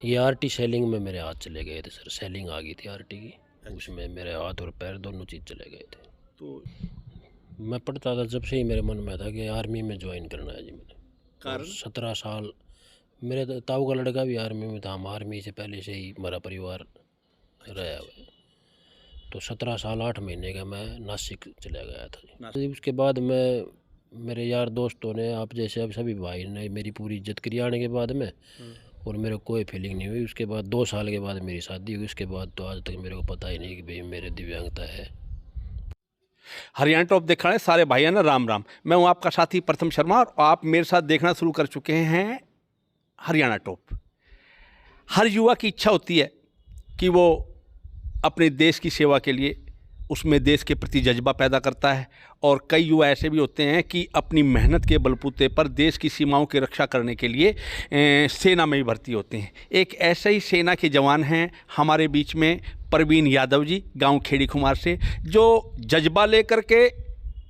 ये RT selling में मेरे हाथ चले गए थे सर। सेलिंग आ गई थी आरटी की। अच्छा। उसमें मेरे हाथ और पैर दोनों चीज़ चले गए थे। तो मैं पढ़ता था जब से ही मेरे मन में था कि आर्मी में ज्वाइन करना है जी मैंने। और कारण? 17 साल मेरे ताऊ का लड़का भी आर्मी में था। हम आर्मी से पहले से ही हमारा परिवार अच्छा, रहा अच्छा। हुआ है। तो 17 साल 8 महीने का मैं नासिक चला गया था नासिक। जी। उसके बाद मैं मेरे यार दोस्तों ने आप जैसे अब सभी भाई ने मेरी पूरी इज्जत करी आने के बाद में। हाँ। और मेरे को कोई फीलिंग नहीं हुई। उसके बाद 2 साल के बाद मेरी शादी हुई। उसके बाद तो आज तक मेरे को पता ही नहीं कि भाई मेरे दिव्यांगता है। हरियाणा टॉप देखा है सारे भाइयों ना, राम राम। मैं हूं आपका साथी प्रथम शर्मा और आप मेरे साथ देखना शुरू कर चुके हैं हरियाणा टॉप। हर युवा की इच्छा होती है कि वो अपने देश की सेवा के लिए उसमें देश के प्रति जज्बा पैदा करता है। और कई युवा ऐसे भी होते हैं कि अपनी मेहनत के बलबूते पर देश की सीमाओं की रक्षा करने के लिए सेना में ही भर्ती होते हैं। एक ऐसे ही सेना के जवान हैं हमारे बीच में, प्रवीण यादव जी, गांव खेड़ी खुमार से, जो जज्बा लेकर के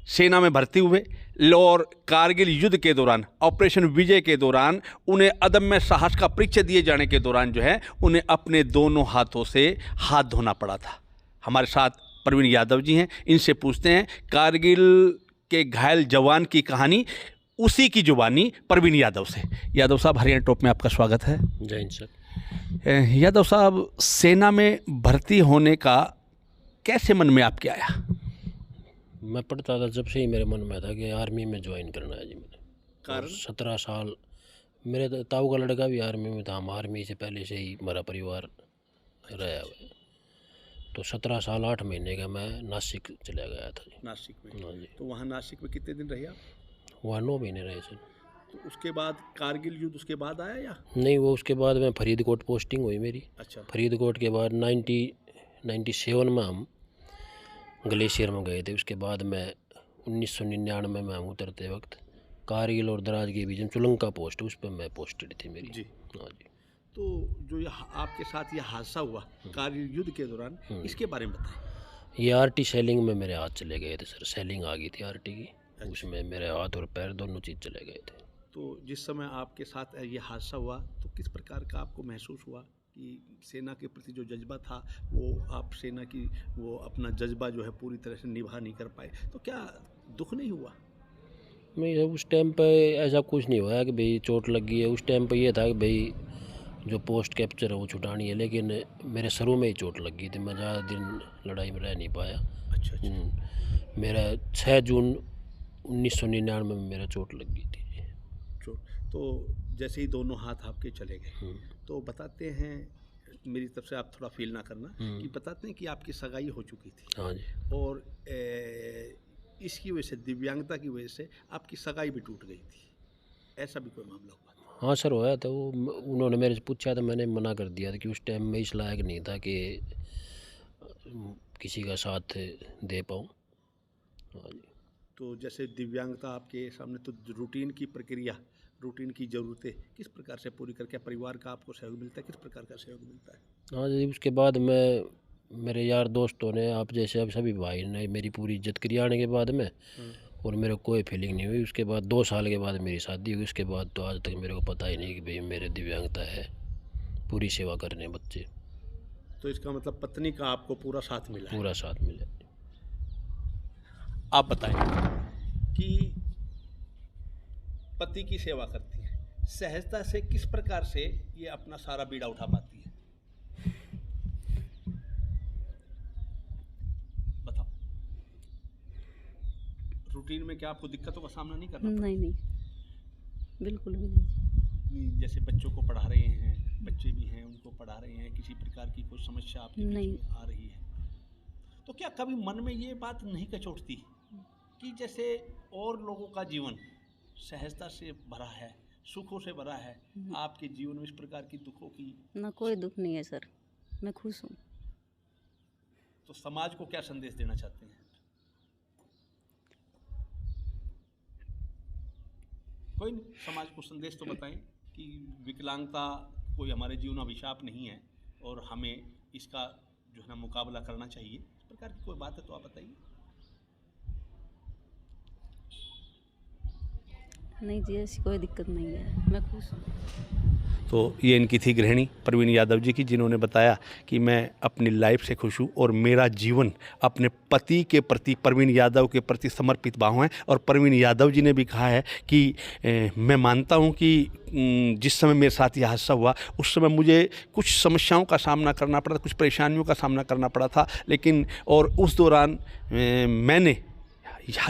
सेना में भर्ती हुए और कारगिल युद्ध के दौरान, ऑपरेशन विजय के दौरान, उन्हें अदम्य साहस का परिचय दिए जाने के दौरान जो है उन्हें अपने दोनों हाथों से हाथ धोना पड़ा था। हमारे साथ प्रवीण यादव जी हैं, इनसे पूछते हैं कारगिल के घायल जवान की कहानी, उसी की जुबानी प्रवीण यादव से। यादव साहब, हरियाणा टॉप में आपका स्वागत है। जय हिंद सर। यादव साहब, सेना में भर्ती होने का कैसे मन में आपके आया? मैं पढ़ता था जब से ही मेरे मन में था कि आर्मी में ज्वाइन करना है जी मैंने। और कारण? 17 साल मेरे ताऊ का लड़का भी आर्मी में था। हम आर्मी से पहले से ही हमारा परिवार अच्छा, रहा हुआ अच्छा। है। तो 17 साल 8 महीने का मैं नासिक चला गया था जी। नासिक में? हाँ जी। तो वहाँ नासिक में कितने दिन रहे आप? वहाँ 9 महीने रहे सर। तो उसके बाद कारगिल युद्ध उसके बाद आया या? नहीं, वो उसके बाद मैं फरीदकोट पोस्टिंग हुई मेरी। अच्छा। फरीदकोट के बाद 97 में हम ग्लेशियर में गए थे। उसके बाद मैं 1999 में हम उतरते वक्त कारगिल और द्रास के बीच में चुलंका पोस्ट, उस पर मैं पोस्टेड थी मेरी। जी। हाँ जी। तो जो ये आपके साथ ये हादसा हुआ कारगिल युद्ध के दौरान, इसके बारे में बताएं। ये आरटी सेलिंग में मेरे हाथ चले गए थे सर। सेलिंग आ गई थी आरटी की। अच्छा। उसमें मेरे हाथ और पैर दोनों चीज़ चले गए थे। तो जिस समय आपके साथ ये हादसा हुआ तो किस प्रकार का आपको महसूस हुआ कि सेना के प्रति जो जज्बा था वो आप सेना की वो अपना जज्बा जो है पूरी तरह से निभा नहीं कर पाए, तो क्या दुख नहीं हुआ? मैं उस टाइम पे ऐसा कुछ नहीं हुआ कि भाई चोट लगी है। उस टाइम पे ये था कि भाई जो पोस्ट कैप्चर है वो छुटानी है, लेकिन मेरे सरों में ही चोट लगी थी। मैं ज़्यादा दिन लड़ाई में रह नहीं पाया। अच्छा, अच्छा। मेरा 6 जून 1999 में मेरा चोट लगी थी। चोट। तो जैसे ही दोनों हाथ आपके चले गए तो बताते हैं, मेरी तरफ से आप थोड़ा फील ना करना, कि बताते हैं कि आपकी सगाई हो चुकी थी हाँ जी। और इसकी वजह से, दिव्यांगता की वजह से आपकी सगाई भी टूट गई थी, ऐसा भी कोई मामला हुआ था? हाँ सर, होया था वो। उन्होंने मेरे से पूछा था, मैंने मना कर दिया था कि उस टाइम में इस लायक नहीं था कि किसी का साथ दे पाऊँ। हाँ जी। तो जैसे दिव्यांगता आपके सामने, तो रूटीन की प्रक्रिया, रूटीन की ज़रूरतें किस प्रकार से पूरी करके परिवार का आपको सहयोग मिलता है, किस प्रकार का सहयोग मिलता है? हाँ जी। उसके बाद मैं मेरे यार दोस्तों ने, आप जैसे अब सभी भाई ने मेरी पूरी इज्जत करी आने के बाद में। हाँ। और मेरे को कोई फीलिंग नहीं हुई। उसके बाद 2 साल के बाद मेरी शादी हुई। उसके बाद तो आज तक मेरे को पता ही नहीं कि भाई मेरे दिव्यांगता है। पूरी सेवा करने बच्चे, तो इसका मतलब पत्नी का आपको पूरा साथ मिला है। पूरा साथ मिले। आप बताएं कि पति की सेवा करती है, सहजता से किस प्रकार से ये अपना सारा बीड़ा उठा पाती है? बताओ। रूटीन में क्या आपको दिक्कतों का सामना नहीं करना पड़ा? नहीं नहीं, बिल्कुल भी नहीं। जैसे बच्चों को पढ़ा रहे हैं, बच्चे भी हैं उनको पढ़ा रहे हैं, किसी प्रकार की कोई समस्या आपके बीच नहीं। में आ रही है, तो क्या कभी मन में ये बात नहीं कचोटती कि जैसे और लोगों का जीवन सहजता से भरा है, सुखों से भरा है, आपके जीवन में इस प्रकार की दुखों की? ना, कोई दुख नहीं है सर, मैं खुश हूँ। तो समाज को क्या संदेश देना चाहते हैं? कोई नहीं, समाज को संदेश तो बताएं कि विकलांगता कोई हमारे जीवन अभिशाप नहीं है और हमें इसका जो है ना मुकाबला करना चाहिए, इस प्रकार की कोई बात है तो आप बताइए। नहीं जी, ऐसी कोई दिक्कत नहीं है, मैं खुश हूँ। तो ये इनकी थी गृहिणी प्रवीण यादव जी की, जिन्होंने बताया कि मैं अपनी लाइफ से खुश हूँ और मेरा जीवन अपने पति के प्रति, प्रवीण यादव के प्रति समर्पित भाव है। और प्रवीण यादव जी ने भी कहा है कि मैं मानता हूँ कि जिस समय मेरे साथ यह हादसा हुआ उस समय मुझे कुछ समस्याओं का सामना करना पड़ा, कुछ परेशानियों का सामना करना पड़ा था, लेकिन और उस दौरान मैंने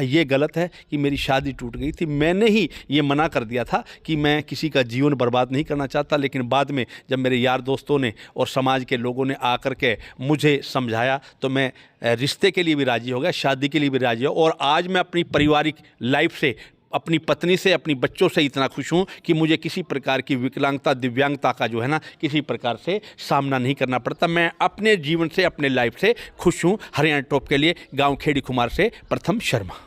ये गलत है कि मेरी शादी टूट गई थी। मैंने ही ये मना कर दिया था कि मैं किसी का जीवन बर्बाद नहीं करना चाहता, लेकिन बाद में जब मेरे यार दोस्तों ने और समाज के लोगों ने आकर के मुझे समझाया तो मैं रिश्ते के लिए भी राज़ी हो गया, शादी के लिए भी राज़ी हो। और आज मैं अपनी पारिवारिक लाइफ से, अपनी पत्नी से, अपनी बच्चों से इतना खुश हूँ कि मुझे किसी प्रकार की विकलांगता, दिव्यांगता का जो है ना, किसी प्रकार से सामना नहीं करना पड़ता। मैं अपने जीवन से, अपने लाइफ से खुश हूँ। हरियाणा टॉप के लिए गांव खेड़ी खुमार से प्रथम शर्मा।